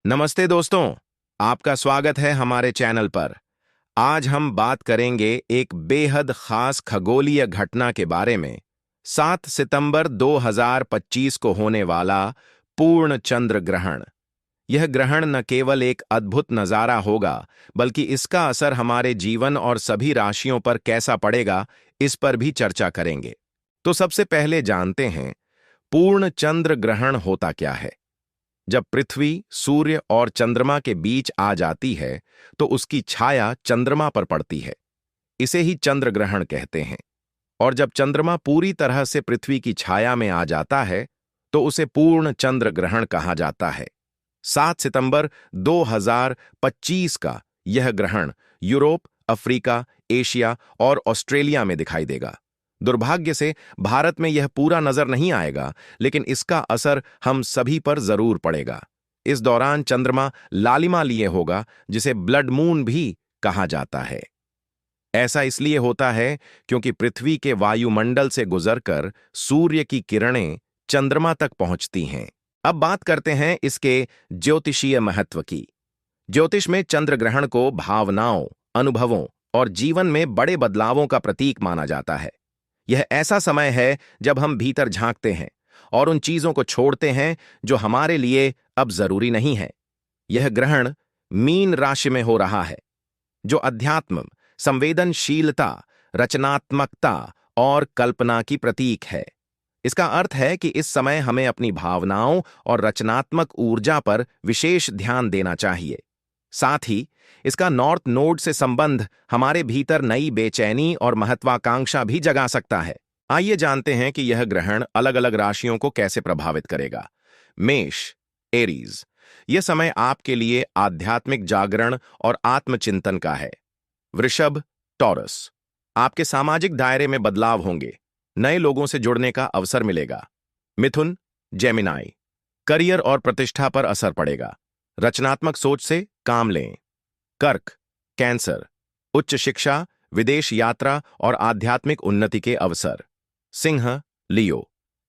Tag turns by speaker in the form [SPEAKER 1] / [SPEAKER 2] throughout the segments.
[SPEAKER 1] नमस्ते दोस्तों, आपका स्वागत है हमारे चैनल पर। आज हम बात करेंगे एक बेहद खास खगोलीय घटना के बारे में। 7 सितंबर 2025 को होने वाला पूर्ण चंद्र ग्रहण। यह ग्रहण न केवल एक अद्भुत नज़ारा होगा, बल्कि इसका असर हमारे जीवन और सभी राशियों पर कैसा पड़ेगा, इस पर भी चर्चा करेंगे। तो सबसे पहले जानते हैं, पूर्ण चंद्र ग्रहण होता क्या है। जब पृथ्वी, सूर्य और चंद्रमा के बीच आ जाती है, तो उसकी छाया चंद्रमा पर पड़ती है। इसे ही चंद्र ग्रहण कहते हैं। और जब चंद्रमा पूरी तरह से पृथ्वी की छाया में आ जाता है, तो उसे पूर्ण चंद्र ग्रहण कहा जाता है। 7 सितंबर 2025 का यह ग्रहण यूरोप, अफ्रीका, एशिया और ऑस्ट्रेलिया में दिखाई देगा। दुर्भाग्य से भारत में यह पूरा नजर नहीं आएगा, लेकिन इसका असर हम सभी पर जरूर पड़ेगा। इस दौरान चंद्रमा लालिमा लिए होगा, जिसे ब्लड मून भी कहा जाता है। ऐसा इसलिए होता है क्योंकि पृथ्वी के वायुमंडल से गुजरकर सूर्य की किरणें चंद्रमा तक पहुंचती हैं। अब बात करते हैं इसके ज्योतिषीय महत्व की। ज्योतिष में चंद्र ग्रहण को भावनाओं, अनुभवों और जीवन में बड़े बदलावों का प्रतीक माना जाता है। यह ऐसा समय है जब हम भीतर झांकते हैं और उन चीजों को छोड़ते हैं जो हमारे लिए अब जरूरी नहीं है। यह ग्रहण मीन राशि में हो रहा है, जो अध्यात्म, संवेदनशीलता, रचनात्मकता और कल्पना की प्रतीक है। इसका अर्थ है कि इस समय हमें अपनी भावनाओं और रचनात्मक ऊर्जा पर विशेष ध्यान देना चाहिए। साथ ही इसका नॉर्थ नोड से संबंध हमारे भीतर नई बेचैनी और महत्वाकांक्षा भी जगा सकता है। आइए जानते हैं कि यह ग्रहण अलग अलग राशियों को कैसे प्रभावित करेगा। मेष, एरीज। यह समय आपके लिए आध्यात्मिक जागरण और आत्मचिंतन का है। वृषभ, टॉरस। आपके सामाजिक दायरे में बदलाव होंगे, नए लोगों से जुड़ने का अवसर मिलेगा। मिथुन, जेमिनाई। करियर और प्रतिष्ठा पर असर पड़ेगा, रचनात्मक सोच से काम लें। कर्क, कैंसर। उच्च शिक्षा, विदेश यात्रा और आध्यात्मिक उन्नति के अवसर। सिंह, लियो।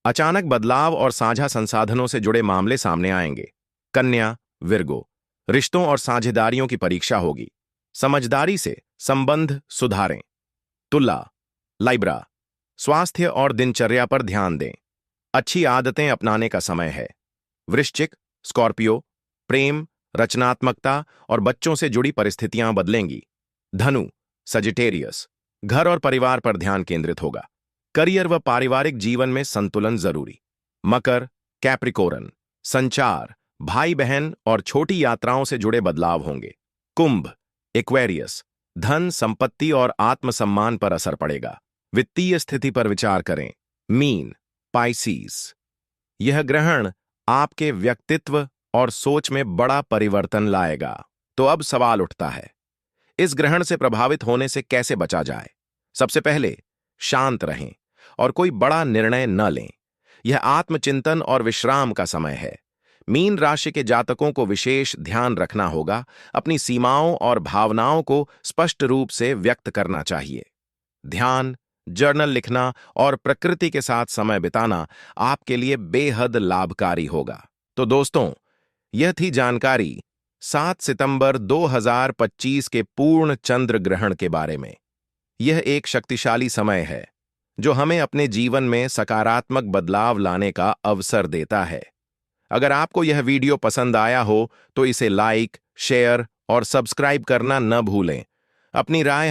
[SPEAKER 1] अचानक बदलाव और साझा संसाधनों से जुड़े मामले सामने आएंगे। कन्या, विर्गो। रिश्तों और साझेदारियों की परीक्षा होगी, समझदारी से संबंध सुधारें। तुला, लाइब्रा। स्वास्थ्य और दिनचर्या पर ध्यान दें, अच्छी आदतें अपनाने का समय है। वृश्चिक, स्कॉर्पियो। प्रेम, रचनात्मकता और बच्चों से जुड़ी परिस्थितियां बदलेंगी। धनु, सजिटेरियस। घर और परिवार पर ध्यान केंद्रित होगा, करियर व पारिवारिक जीवन में संतुलन जरूरी। मकर, कैप्रिकोरन। संचार, भाई बहन और छोटी यात्राओं से जुड़े बदलाव होंगे। कुंभ, एक्वेरियस। धन, संपत्ति और आत्मसम्मान पर असर पड़ेगा, वित्तीय स्थिति पर विचार करें। मीन, पाइसीस। यह ग्रहण आपके व्यक्तित्व और सोच में बड़ा परिवर्तन लाएगा। तो अब सवाल उठता है, इस ग्रहण से प्रभावित होने से कैसे बचा जाए। सबसे पहले, शांत रहें और कोई बड़ा निर्णय न लें। यह आत्मचिंतन और विश्राम का समय है। मीन राशि के जातकों को विशेष ध्यान रखना होगा, अपनी सीमाओं और भावनाओं को स्पष्ट रूप से व्यक्त करना चाहिए। ध्यान, जर्नल लिखना और प्रकृति के साथ समय बिताना आपके लिए बेहद लाभकारी होगा। तो दोस्तों, यह थी जानकारी 7 सितंबर 2025 के पूर्ण चंद्र ग्रहण के बारे में। यह एक शक्तिशाली समय है जो हमें अपने जीवन में सकारात्मक बदलाव लाने का अवसर देता है। अगर आपको यह वीडियो पसंद आया हो तो इसे लाइक, शेयर और सब्सक्राइब करना न भूलें। अपनी राय